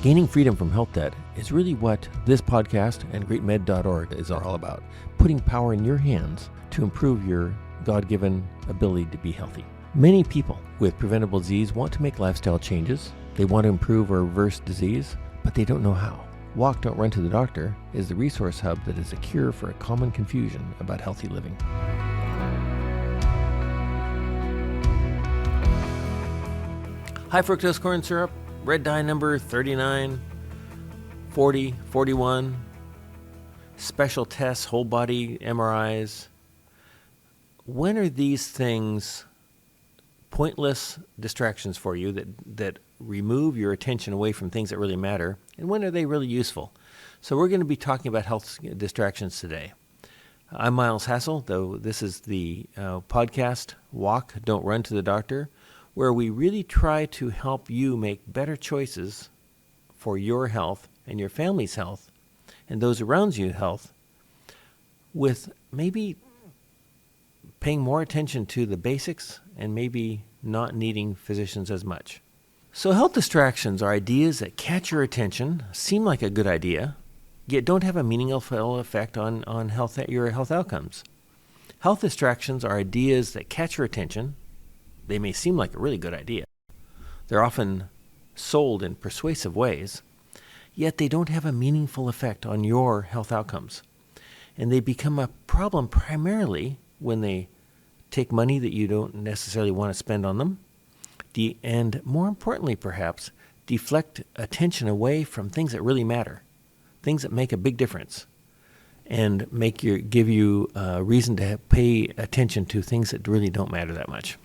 Gaining freedom from health debt is really what this podcast and greatmed.org is all about. Putting power in your hands to improve your God-given ability to be healthy. Many people with preventable disease want to make lifestyle changes. They want to improve or reverse disease, but they don't know how. Walk, Don't Run to the Doctor is the resource hub that is a cure for a common confusion about healthy living. High fructose corn syrup, red dye number 39, 40, 41, special tests, whole body MRIs. When are these things pointless distractions for you that remove your attention away from things that really matter, and when are they really useful? So we're going to be talking about health distractions today. I'm Miles Hassell, though this is the podcast, Walk, Don't Run to the Doctor, where we really try to help you make better choices for your health and your family's health and those around you health, with maybe paying more attention to the basics and maybe not needing physicians as much. So health distractions are ideas that catch your attention, seem like a good idea, yet don't have a meaningful effect on your health outcomes. Health distractions are ideas that catch your attention. They may seem like a really good idea. They're often sold in persuasive ways, yet they don't have a meaningful effect on your health outcomes. And they become a problem primarily when they take money that you don't necessarily want to spend on them, and more importantly perhaps, deflect attention away from things that really matter, things that make a big difference, and give you a reason to pay attention to things that really don't matter that much.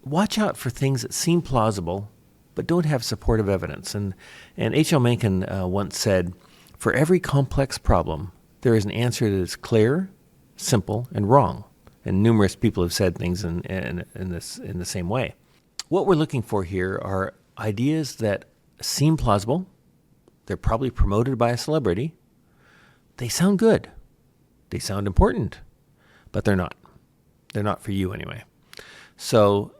Watch out for things that seem plausible but don't have supportive evidence. And H.L. Mencken once said, "For every complex problem, there is an answer that is clear, simple, and wrong." And numerous people have said things in the same way. What we're looking for here are ideas that seem plausible. They're probably promoted by a celebrity. They sound good. They sound important, but they're not. They're not for you anyway. So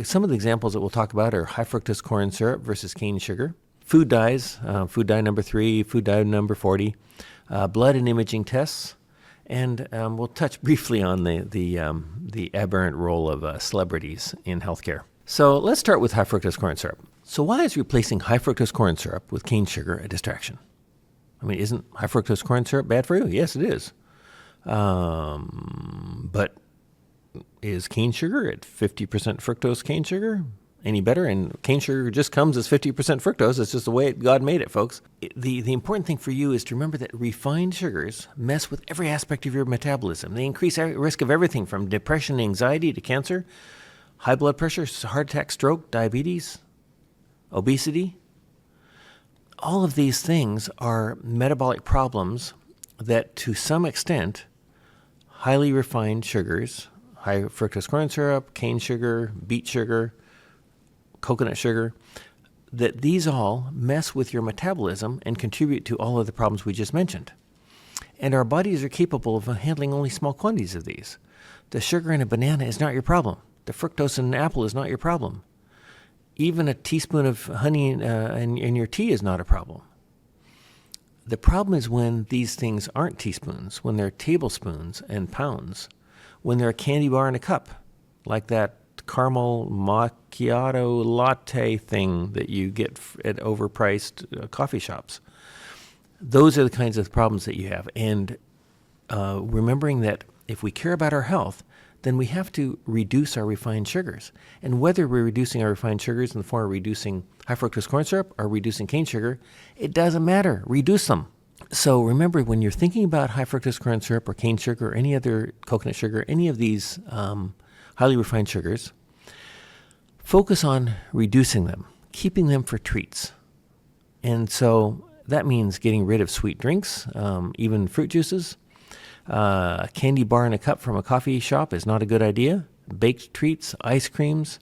some of the examples that we'll talk about are high fructose corn syrup versus cane sugar, food dyes, food dye number 3, food dye number 40, blood and imaging tests, and we'll touch briefly on the aberrant role of celebrities in healthcare. So let's start with high fructose corn syrup. So why is replacing high fructose corn syrup with cane sugar a distraction? I mean, isn't high fructose corn syrup bad for you? Yes, it is. But is cane sugar at 50% fructose cane sugar any better? And cane sugar just comes as 50% fructose. It's just the way God made it, folks. The important thing for you is to remember that refined sugars mess with every aspect of your metabolism. They increase risk of everything from depression, anxiety, to cancer, high blood pressure, heart attack, stroke, diabetes, obesity. All of these things are metabolic problems that, to some extent, highly refined sugars, high fructose corn syrup, cane sugar, beet sugar, coconut sugar, that these all mess with your metabolism and contribute to all of the problems we just mentioned. And our bodies are capable of handling only small quantities of these. The sugar in a banana is not your problem. The fructose in an apple is not your problem. Even a teaspoon of honey in your tea is not a problem. The problem is when these things aren't teaspoons, when they're tablespoons and pounds, when they're a candy bar in a cup, like that caramel macchiato latte thing that you get at overpriced coffee shops. Those are the kinds of problems that you have. And remembering that if we care about our health, then we have to reduce our refined sugars. And whether we're reducing our refined sugars in the form of reducing high fructose corn syrup or reducing cane sugar, it doesn't matter. Reduce them. So remember, when you're thinking about high fructose corn syrup or cane sugar or any other coconut sugar, any of these highly refined sugars, focus on reducing them, keeping them for treats. And so that means getting rid of sweet drinks, even fruit juices. A candy bar in a cup from a coffee shop is not a good idea. Baked treats, ice creams.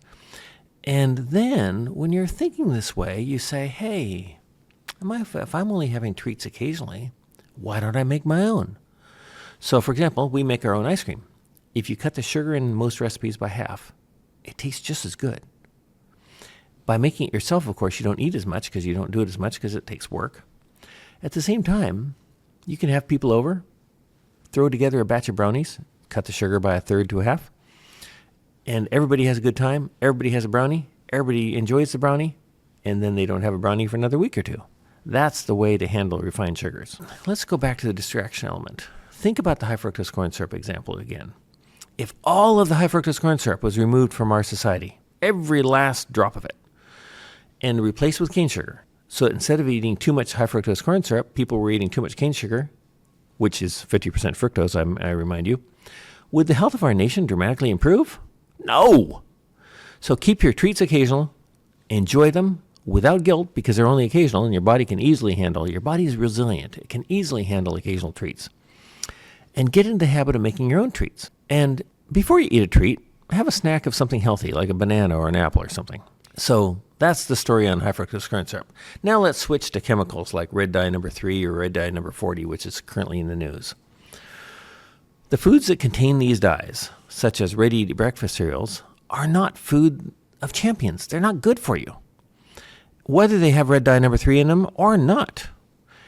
And then when you're thinking this way, you say, hey, if I'm only having treats occasionally, why don't I make my own? So, for example, we make our own ice cream. If you cut the sugar in most recipes by half, it tastes just as good. By making it yourself, of course, you don't eat as much because you don't do it as much because it takes work. At the same time, you can have people over, throw together a batch of brownies, cut the sugar by 1/3 to 1/2, and everybody has a good time. Everybody has a brownie. Everybody enjoys the brownie, and then they don't have a brownie for another week or two. That's the way to handle refined sugars. Let's go back to the distraction element. Think about the high fructose corn syrup example again. If all of the high fructose corn syrup was removed from our society, every last drop of it, and replaced with cane sugar, so instead of eating too much high fructose corn syrup, people were eating too much cane sugar, which is 50% fructose, I remind you, would the health of our nation dramatically improve? No! So keep your treats occasional, enjoy them without guilt because they're only occasional and your body is resilient. It can easily handle occasional treats. And get into the habit of making your own treats. And before you eat a treat, have a snack of something healthy like a banana or an apple or something. So that's the story on high fructose corn syrup. Now let's switch to chemicals like red dye number 3 or red dye number 40, which is currently in the news. The foods that contain these dyes, such as ready-to-eat breakfast cereals, are not food of champions. They're not good for you, whether they have red dye number 3 in them or not.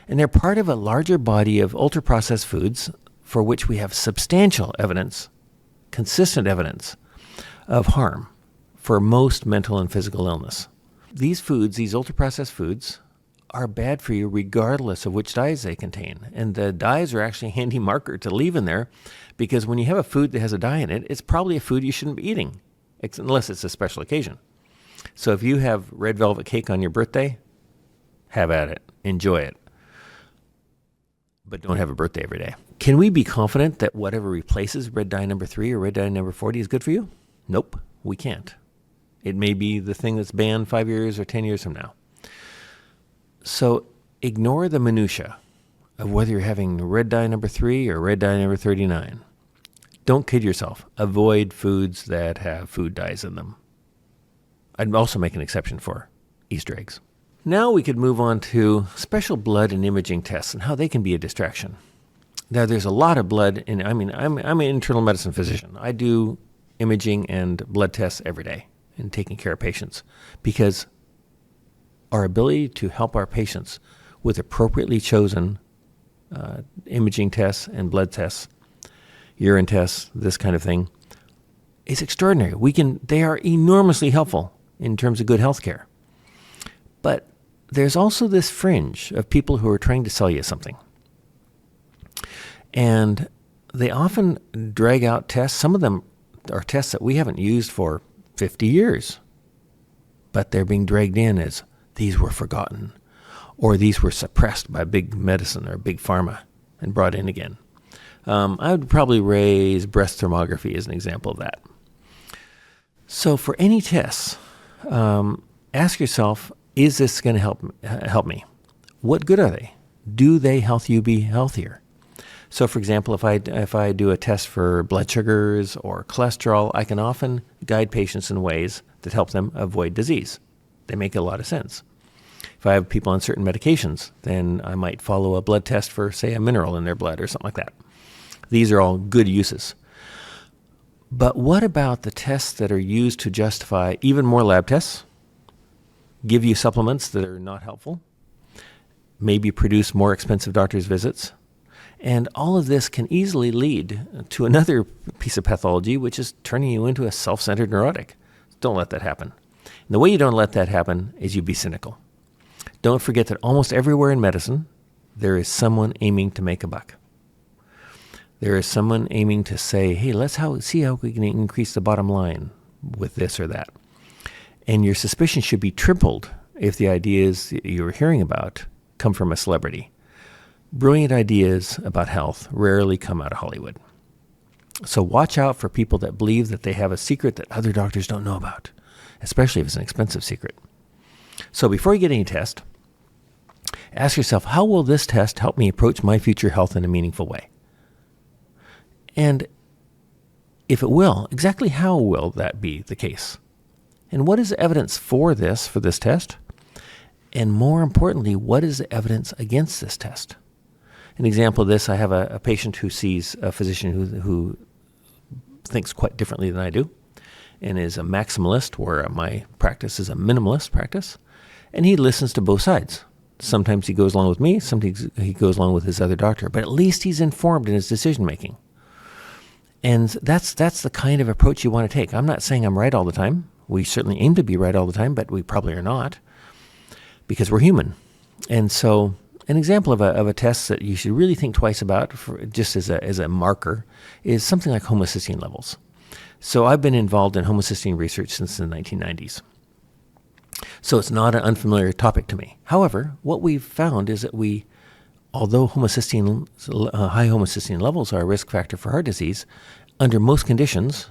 And they're part of a larger body of ultra-processed foods for which we have substantial evidence, consistent evidence of harm for most mental and physical illness. These foods, these ultra-processed foods, are bad for you regardless of which dyes they contain. And the dyes are actually a handy marker to leave in there because when you have a food that has a dye in it, it's probably a food you shouldn't be eating, unless it's a special occasion. So if you have red velvet cake on your birthday, have at it. Enjoy it. But don't have a birthday every day. Can we be confident that whatever replaces red dye number 3 or red dye number 40 is good for you? Nope, we can't. It may be the thing that's banned 5 years or 10 years from now. So ignore the minutia of whether you're having red dye number 3 or red dye number 39. Don't kid yourself. Avoid foods that have food dyes in them. I'd also make an exception for Easter eggs. Now we could move on to special blood and imaging tests and how they can be a distraction. Now there's a lot of blood, and I'm an internal medicine physician. I do imaging and blood tests every day in taking care of patients because our ability to help our patients with appropriately chosen imaging tests and blood tests, urine tests, this kind of thing, is extraordinary. They are enormously helpful in terms of good health care. But there's also this fringe of people who are trying to sell you something. And they often drag out tests. Some of them are tests that we haven't used for 50 years. But they're being dragged in as these were forgotten, or these were suppressed by big medicine or big pharma and brought in again. I would probably raise breast thermography as an example of that. So for any tests, ask yourself, is this going to help me? What good are they? Do they help you be healthier? So for example, if I do a test for blood sugars or cholesterol, I can often guide patients in ways that help them avoid disease. They make a lot of sense. If I have people on certain medications, then I might follow a blood test for, say, a mineral in their blood or something like that. These are all good uses. But what about the tests that are used to justify even more lab tests, give you supplements that are not helpful, maybe produce more expensive doctor's visits? And all of this can easily lead to another piece of pathology, which is turning you into a self-centered neurotic. Don't let that happen. And the way you don't let that happen is you be cynical. Don't forget that almost everywhere in medicine, there is someone aiming to make a buck. There is someone aiming to say, hey, let's see how we can increase the bottom line with this or that. And your suspicion should be tripled if the ideas you're hearing about come from a celebrity. Brilliant ideas about health rarely come out of Hollywood. So watch out for people that believe that they have a secret that other doctors don't know about, especially if it's an expensive secret. So before you get any test, ask yourself, how will this test help me approach my future health in a meaningful way? And if it will, exactly how will that be the case? And what is the evidence for this test? And more importantly, what is the evidence against this test? An example of this, I have a patient who sees a physician who thinks quite differently than I do. and is a maximalist, where my practice is a minimalist practice, and he listens to both sides. Sometimes he goes along with me, sometimes he goes along with his other doctor, but at least he's informed in his decision-making. And that's the kind of approach you want to take. I'm not saying I'm right all the time. We certainly aim to be right all the time, but we probably are not, because we're human. And so an example of a test that you should really think twice about, just as a marker, is something like homocysteine levels. So I've been involved in homocysteine research since the 1990s. So it's not an unfamiliar topic to me. However, what we've found is that although high homocysteine levels are a risk factor for heart disease, under most conditions,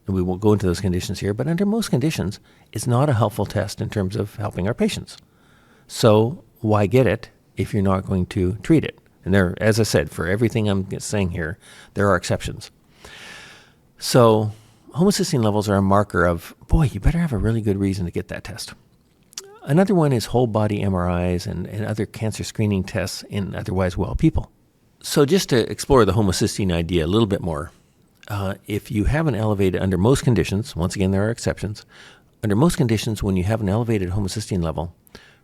and we won't go into those conditions here, but under most conditions, it's not a helpful test in terms of helping our patients. So why get it if you're not going to treat it? And as I said, for everything I'm saying here, there are exceptions. So homocysteine levels are a marker of, boy, you better have a really good reason to get that test. Another one is whole body MRIs and other cancer screening tests in otherwise well people. So just to explore the homocysteine idea a little bit more, if you have an elevated, under most conditions, once again there are exceptions, under most conditions when you have an elevated homocysteine level,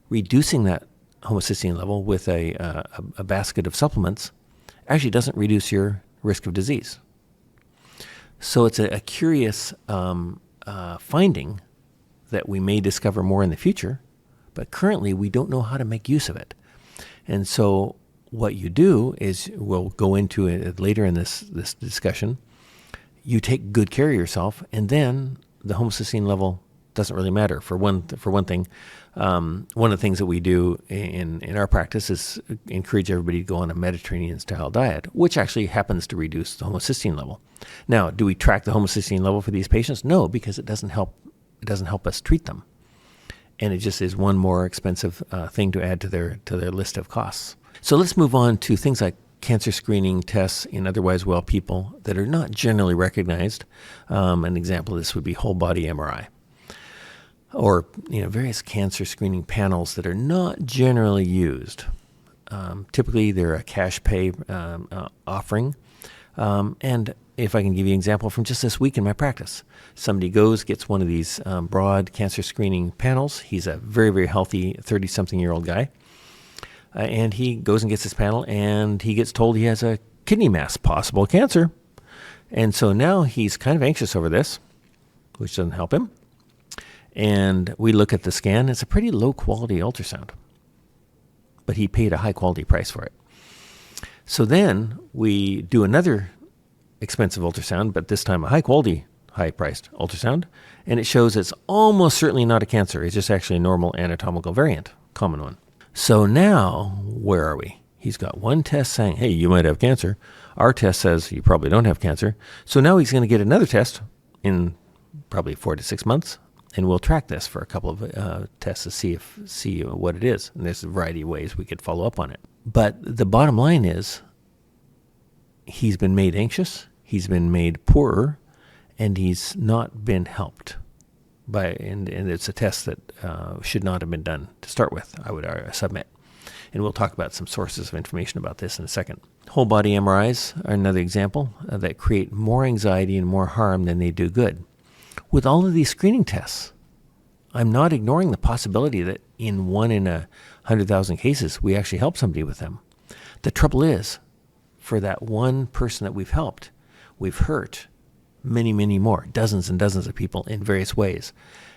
reducing that homocysteine level with a basket of supplements actually doesn't reduce your risk of disease. So it's a curious finding that we may discover more in the future, but currently we don't know how to make use of it. And so what you do is, we'll go into it later in this discussion, you take good care of yourself, and then the homocysteine level doesn't really matter. For one thing, one of the things that we do in our practice is encourage everybody to go on a Mediterranean-style diet, which actually happens to reduce the homocysteine level. Now, do we track the homocysteine level for these patients? No, because it doesn't help us treat them. And it just is one more expensive thing to add to their list of costs. So let's move on to things like cancer screening tests in otherwise well people that are not generally recognized. An example of this would be whole body MRI, or various cancer screening panels that are not generally used. Typically, they're a cash pay offering. And if I can give you an example from just this week in my practice, somebody gets one of these broad cancer screening panels. He's a very, very healthy 30-something-year-old guy. And he goes and gets this panel, and he gets told he has a kidney mass, possible cancer. And so now he's kind of anxious over this, which doesn't help him. And we look at the scan. It's a pretty low-quality ultrasound, but he paid a high-quality price for it. So then we do another expensive ultrasound, but this time a high-quality, high-priced ultrasound, and it shows it's almost certainly not a cancer. It's just actually a normal anatomical variant, common one. So now, where are we? He's got one test saying, hey, you might have cancer. Our test says you probably don't have cancer. So now he's going to get another test in probably 4 to 6 months, and we'll track this for a couple of tests to see what it is. And there's a variety of ways we could follow up on it. But the bottom line is, he's been made anxious, he's been made poorer, and he's not been helped. And it's a test that should not have been done to start with, I would submit. And we'll talk about some sources of information about this in a second. Whole body MRIs are another example that create more anxiety and more harm than they do good. With all of these screening tests, I'm not ignoring the possibility that in 1 in 100,000 cases, we actually help somebody with them. The trouble is, for that one person that we've helped, we've hurt many, many more, dozens and dozens of people in various ways.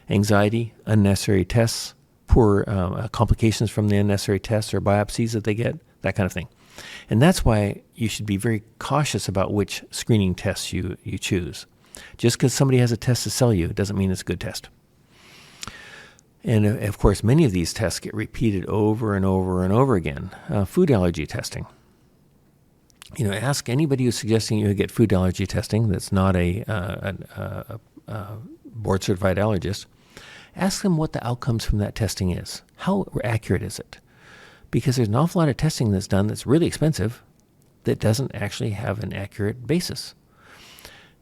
Anxiety, unnecessary tests, poor complications from the unnecessary tests or biopsies that they get, that kind of thing. And that's why you should be very cautious about which screening tests you choose. Just because somebody has a test to sell you doesn't mean it's a good test. And of course, many of these tests get repeated over and over and over again. Food allergy testing. Ask anybody who's suggesting you get food allergy testing that's not a board-certified allergist. Ask them what the outcomes from that testing is. How accurate is it? Because there's an awful lot of testing that's done that's really expensive that doesn't actually have an accurate basis.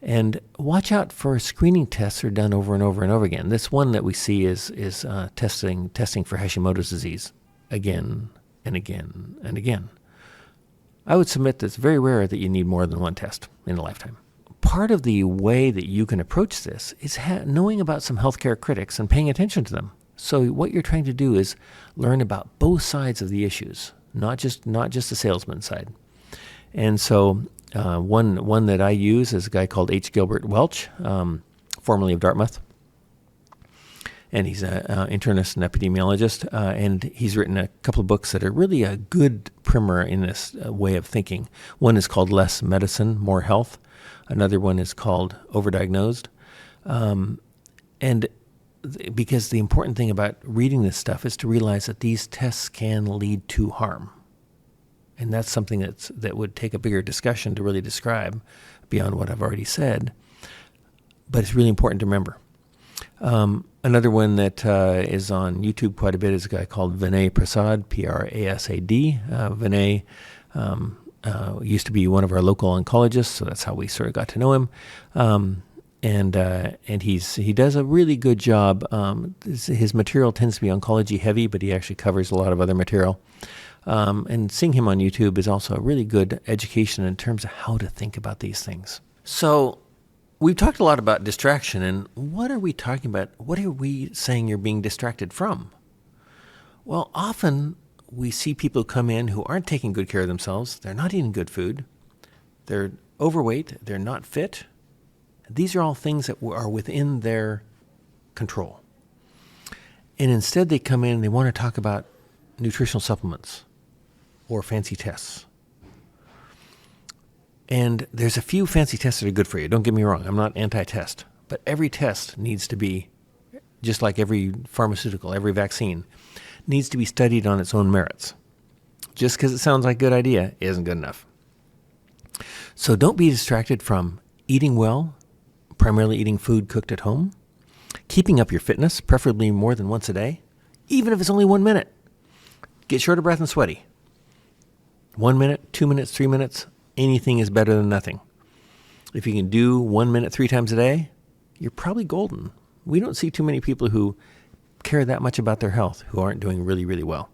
And watch out for screening tests that are done over and over and over again. This one that we see is testing for Hashimoto's disease again and again and again. I would submit that it's very rare that you need more than one test in a lifetime. part of the way that you can approach this is knowing about some healthcare critics and paying attention to them. So what you're trying to do is learn about both sides of the issues, not just the salesman side. And so one that I use is a guy called H. Gilbert Welch, formerly of Dartmouth. And he's an internist and epidemiologist, and he's written a couple of books that are really a good primer in this way of thinking. One is called Less Medicine, More Health. Another one is called Overdiagnosed. Because the important thing about reading this stuff is to realize that these tests can lead to harm. And that's something that would take a bigger discussion to really describe beyond what I've already said. But it's really important to remember. Another one that is on YouTube quite a bit is a guy called Vinay Prasad, Prasad. Vinay used to be one of our local oncologists, so that's how we sort of got to know him. And he does a really good job. His material tends to be oncology heavy, but he actually covers a lot of other material. And seeing him on YouTube is also a really good education in terms of how to think about these things. So we've talked a lot about distraction, and what are we talking about? What are we saying you're being distracted from? Well, often we see people come in who aren't taking good care of themselves. They're not eating good food. They're overweight. They're not fit. These are all things that are within their control. And instead they come in and they want to talk about nutritional supplements or fancy tests. And there's a few fancy tests that are good for you. Don't get me wrong. I'm not anti-test. But every test needs to be, just like every pharmaceutical, every vaccine, needs to be studied on its own merits. Just because it sounds like a good idea isn't good enough. So don't be distracted from eating well, primarily eating food cooked at home, keeping up your fitness, preferably more than once a day, even if it's only 1 minute. Get short of breath and sweaty. 1 minute, 2 minutes, 3 minutes, anything is better than nothing. If you can do 1 minute 3 times a day, you're probably golden. We don't see too many people who care that much about their health who aren't doing really, really well.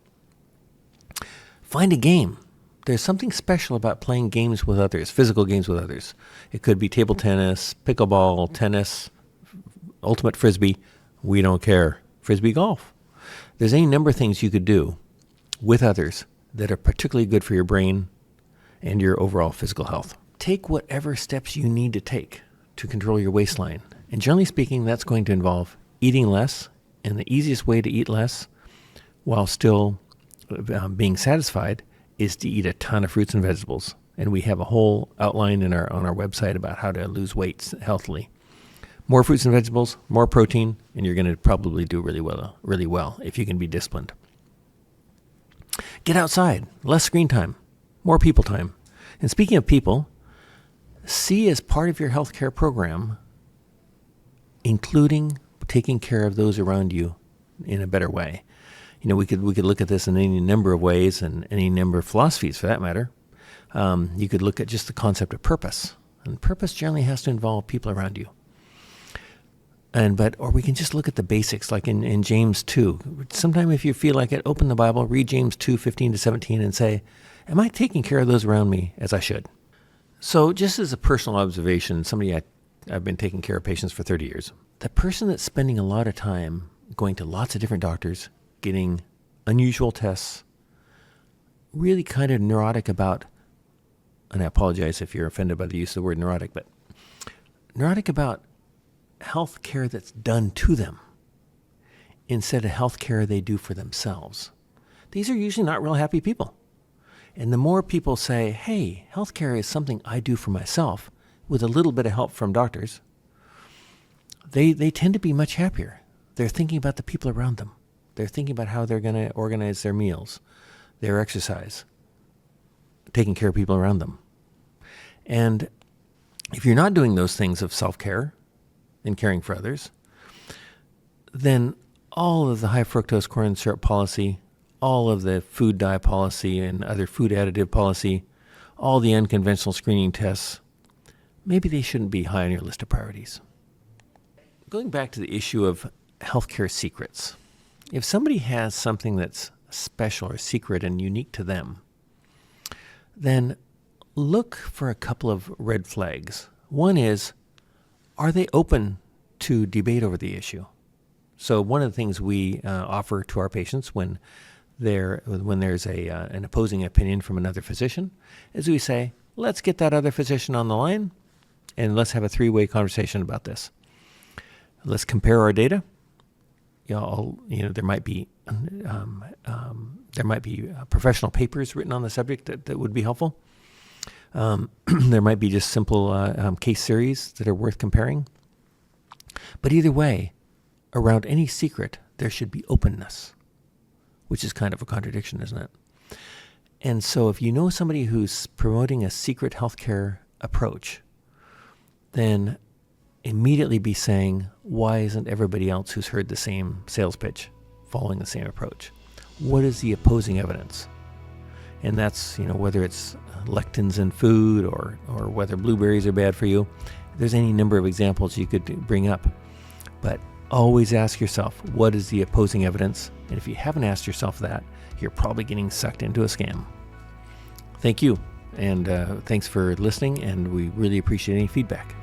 Find a game. There's something special about playing games with others, physical games with others. It could be table tennis, pickleball, tennis, ultimate frisbee. We don't care. Frisbee golf. There's any number of things you could do with others that are particularly good for your brain and your overall physical health. Take whatever steps you need to take to control your waistline. And generally speaking, that's going to involve eating less. And the easiest way to eat less while still being satisfied is to eat a ton of fruits and vegetables. And we have a whole outline on our website about how to lose weight healthily. More fruits and vegetables, more protein, and you're going to probably do really well if you can be disciplined. Get outside, less screen time, more people time. And speaking of people, see as part of your healthcare program, including taking care of those around you in a better way. You know, we could look at this in any number of ways and any number of philosophies for that matter. You could look at just the concept of purpose. And purpose generally has to involve people around you. Or we can just look at the basics, like in James 2. Sometime if you feel like it, open the Bible, read James 2:15-17 and say, am I taking care of those around me as I should? So just as a personal observation, I've been taking care of patients for 30 years. The person that's spending a lot of time going to lots of different doctors, getting unusual tests, really kind of neurotic about, and I apologize if you're offended by the use of the word neurotic, but neurotic about health care that's done to them instead of health care they do for themselves. These are usually not real happy people. And the more people say, hey, health care is something I do for myself with a little bit of help from doctors, they tend to be much happier. They're thinking about the people around them. They're thinking about how they're going to organize their meals, their exercise, taking care of people around them. And if you're not doing those things of self-care and caring for others, then all of the high fructose corn syrup policy, all of the food dye policy and other food additive policy, all the unconventional screening tests, maybe they shouldn't be high on your list of priorities. Going back to the issue of healthcare secrets, if somebody has something that's special or secret and unique to them, then look for a couple of red flags. One is, are they open to debate over the issue? So one of the things we offer to our patients when there's an opposing opinion from another physician is we say, let's get that other physician on the line and let's have a three-way conversation about this. Let's compare our data. There might be professional papers written on the subject that would be helpful. There might be just simple case series that are worth comparing. But either way, around any secret, there should be openness, which is kind of a contradiction, isn't it? And so if you know somebody who's promoting a secret healthcare approach, then immediately be saying, why isn't everybody else who's heard the same sales pitch following the same approach? What is the opposing evidence? And that's, whether it's lectins in food or whether blueberries are bad for you. There's any number of examples you could bring up. But always ask yourself, what is the opposing evidence? And if you haven't asked yourself that, you're probably getting sucked into a scam. Thank you. And thanks for listening. And we really appreciate any feedback.